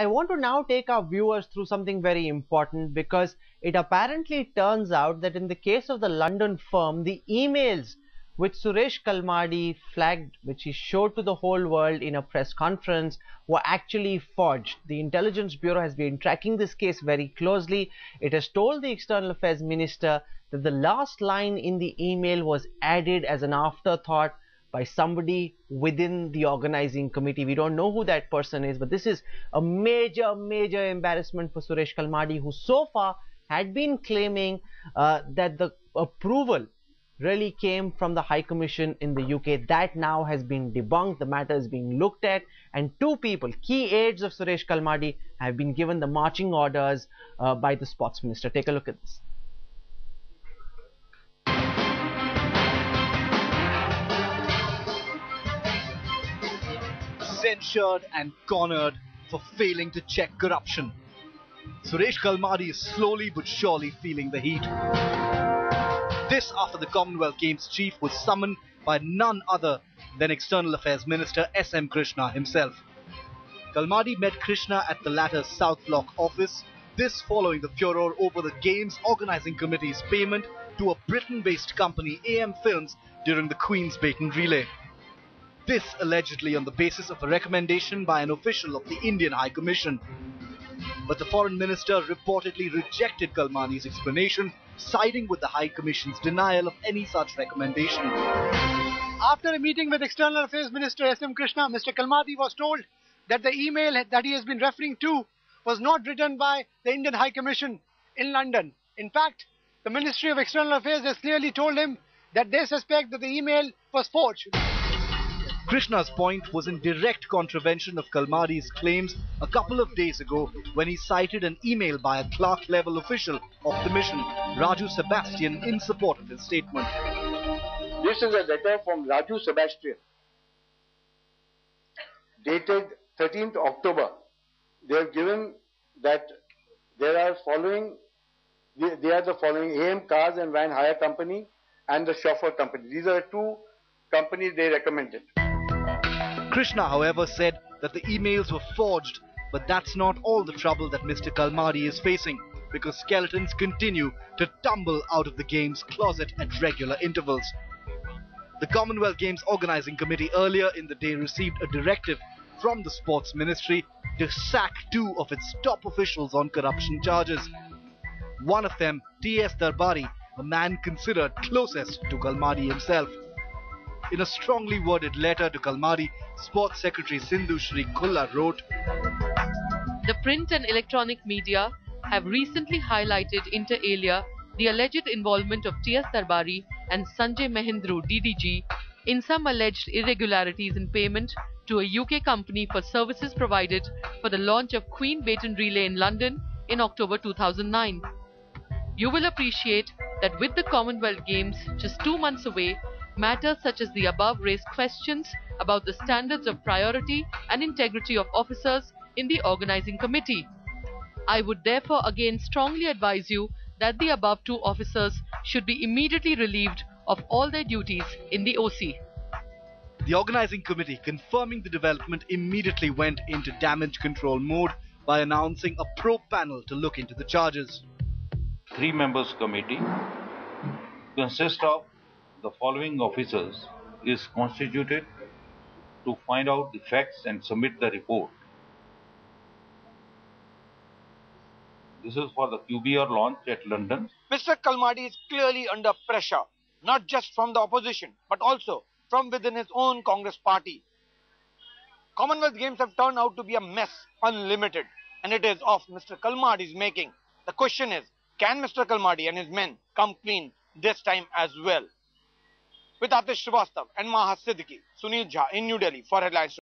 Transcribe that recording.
I want to now take our viewers through something very important, because it apparently turns out that in the case of the London firm, the emails which Suresh Kalmadi flagged, which he showed to the whole world in a press conference, were actually forged. The Intelligence Bureau has been tracking this case very closely. It has told the External Affairs Minister that the last line in the email was added as an afterthought by somebody within the organizing committee. We don't know who that person is, but this is a major embarrassment for Suresh Kalmadi, who so far had been claiming that the approval really came from the High Commission in the UK. That now has been debunked. The matter is being looked at, and two people, key aides of Suresh Kalmadi, have been given the marching orders by the Sports Minister. Take a look at this. Censured and cornered for failing to check corruption. Suresh Kalmadi is slowly but surely feeling the heat. This after the Commonwealth Games chief was summoned by none other than External Affairs Minister S.M. Krishna himself. Kalmadi met Krishna at the latter's South Block office, this following the furore over the Games Organising Committee's payment to a Britain-based company, AM Films, during the Queen's Baton Relay. This allegedly on the basis of a recommendation by an official of the Indian High Commission. But the Foreign Minister reportedly rejected Kalmadi's explanation, siding with the High Commission's denial of any such recommendation. After a meeting with External Affairs Minister S.M. Krishna, Mr. Kalmadi was told that the email that he has been referring to was not written by the Indian High Commission in London. In fact, the Ministry of External Affairs has clearly told him that they suspect that the email was forged. Krishna's point was in direct contravention of Kalmadi's claims a couple of days ago when he cited an email by a clerk-level official of the mission, Raju Sebastian, in support of his statement. This is a letter from Raju Sebastian, dated 13th October. They have given that there are the following AM Cars and Van Hire Company and the Chauffeur Company. These are the two companies they recommended. Krishna, however, said that the emails were forged, but that's not all the trouble that Mr. Kalmadi is facing, because skeletons continue to tumble out of the Games closet at regular intervals. The Commonwealth Games Organising Committee earlier in the day received a directive from the Sports Ministry to sack two of its top officials on corruption charges. One of them, T.S. Darbari, a man considered closest to Kalmadi himself. In a strongly worded letter to Kalmadi, Sports Secretary Sindhu Shri Khulla wrote, "The print and electronic media have recently highlighted inter alia the alleged involvement of T.S. Darbari and Sanjay Mahindru, DDG, in some alleged irregularities in payment to a UK company for services provided for the launch of Queen Baton Relay in London in October 2009. You will appreciate that with the Commonwealth Games just 2 months away, matters such as the above raise questions about the standards of priority and integrity of officers in the organizing committee. I would therefore again strongly advise you that the above two officers should be immediately relieved of all their duties in the OC." The organizing committee, confirming the development, immediately went into damage control mode by announcing a probe panel to look into the charges. 3 members committee consists of the following officers is constituted to find out the facts and submit the report. This is for the QBR launch at London. Mr. Kalmadi is clearly under pressure, not just from the opposition, but also from within his own Congress party. Commonwealth Games have turned out to be a mess, unlimited, and it is of Mr. Kalmadi's making. The question is, can Mr. Kalmadi and his men come clean this time as well? With Atish Srivastav and Maha Siddiqui, Sunil Jha in New Delhi for Headlines.